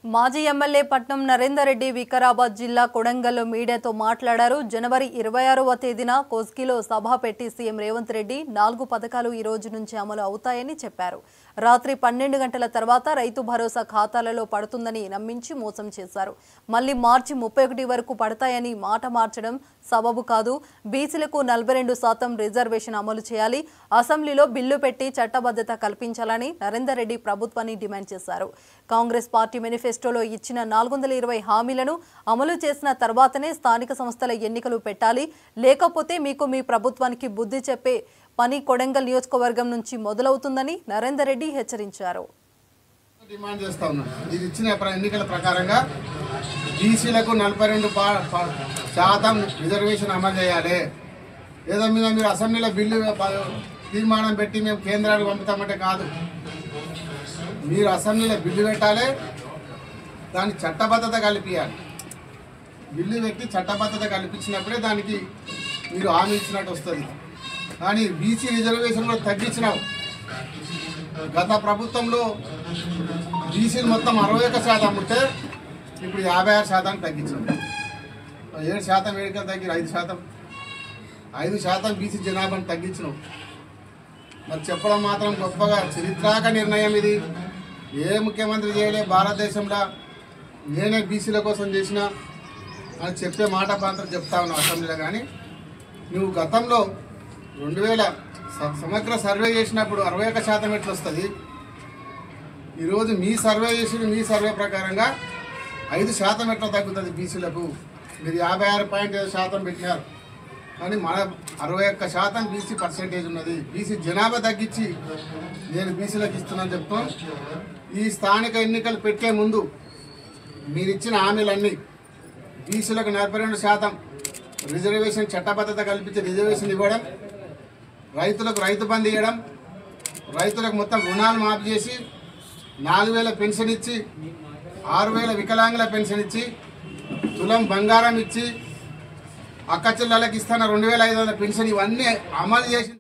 మాజీ ఎమ్మెల్యే పట్నం నరేందర్ రెడ్డి వికారాబాద్ జిల్లా కొడంగల్లో మీడియాతో మాట్లాడారు. జనవరి 26వ తేదీన కోస్గిలో సభ పెట్టి సీఎం రేవంత్ రెడ్డి 4 పథకాలు ఈ రోజు నుంచి అమలు అవుతాయని చెప్పారు. రాత్రి 12 గంటల తర్వాత రైతు భరోసా ఖాతాలలో పడుతుందని నమ్మించి మోసం చేశారు. మళ్లీ మార్చి 31 వరకు పడతాయని మాట మార్చడం సబబు కాదు. బీసీలకు 42% రిజర్వేషన్ అమలు చేయాలి. అసెంబ్లీలో బిల్లు పెట్టి చట్టబద్ధత కల్పించాలని నరేందర్ రెడ్డి ప్రభుత్వాన్ని డిమాండ్ చేశారు. కాంగ్రెస్ పార్టీ మేనిఫెస్టోలో ఇచ్చిన 420 హామీలను అమలు చేసిన తర్వాతనే స్థానిక సంస్థల ఎన్నికలు పెట్టాలి. లేకపోతే మీకు మీ ప్రభుత్వానికి బుద్ధి చెప్పే పని కొడంగల్ నియోజకవర్గం నుంచి మొదలవుతుందని నరేందర్ రెడ్డి హెచ్చరించారు. డిమాండ్ చేస్తా ఉన్నాం. ఇది ఇచ్చిన ఎన్నికల ప్రకారంగా బీసీలకు 42% రిజర్వేషన్ అమలు చేయాలి. ఏదో మీద మీరు అసెంబ్లీలో బిల్లు తీర్మానం పెట్టి మేము కేంద్రానికి పంపుతామంటే కాదు. మీరు అసెంబ్లీలో బిల్లు పెట్టాలి, దాన్ని చట్టబద్ధత కల్పించాలి. బిల్లు పెట్టి చట్టబద్ధత కల్పించినప్పుడే దానికి మీరు హామీ ఇచ్చినట్టు వస్తుంది. కానీ బీసీ రిజర్వేషన్ కూడా తగ్గించినావు. గత ప్రభుత్వంలో బీసీలు మొత్తం 61% ఉంటే ఇప్పుడు 56% తగ్గించాం. 7% వేడికలు తగ్గి 5% బీసీ జనాభాను తగ్గించినాం. మరి చెప్పడం మాత్రం గొప్పగా చరిత్రాక నిర్ణయం ఇది. ఏ ముఖ్యమంత్రి చేయలే భారతదేశంలో, నేనే బీసీల కోసం చేసిన అని చెప్పే మాట మాత్రం చెప్తా ఉన్నావు అసెంబ్లీలో. కానీ నువ్వు గతంలో 2000 సమగ్ర సర్వే చేసినప్పుడు 61% ఎట్లా వస్తుంది? ఈరోజు మీ సర్వే చేసిన మీ సర్వే ప్రకారంగా 5% ఎట్లా తగ్గుతుంది బీసీలకు? మీరు 56.7% పెట్టినారు, కానీ మన 61% బీసీ పర్సెంటేజ్ ఉన్నది. బీసీ జనాభా తగ్గించి నేను బీసీలకు ఇస్తున్నాను చెప్తాను. ఈ స్థానిక ఎన్నికలు పెట్టే ముందు మీరు ఇచ్చిన హామీలన్నీ బీసీలకు 42% రిజర్వేషన్ చట్టబద్ధత కల్పించి రిజర్వేషన్ ఇవ్వడం, రైతులకు రైతు బంధు ఇవ్వడం, రైతులకు మొత్తం రుణాలు మాఫీ చేసి 4000 పెన్షన్ ఇచ్చి 6000 వికలాంగుల పెన్షన్ ఇచ్చి తులం బంగారం ఇచ్చి అక్క చెల్లెళ్ళకి ఇస్తున్న 2500 పెన్షన్ ఇవన్నీ అమలు చేసి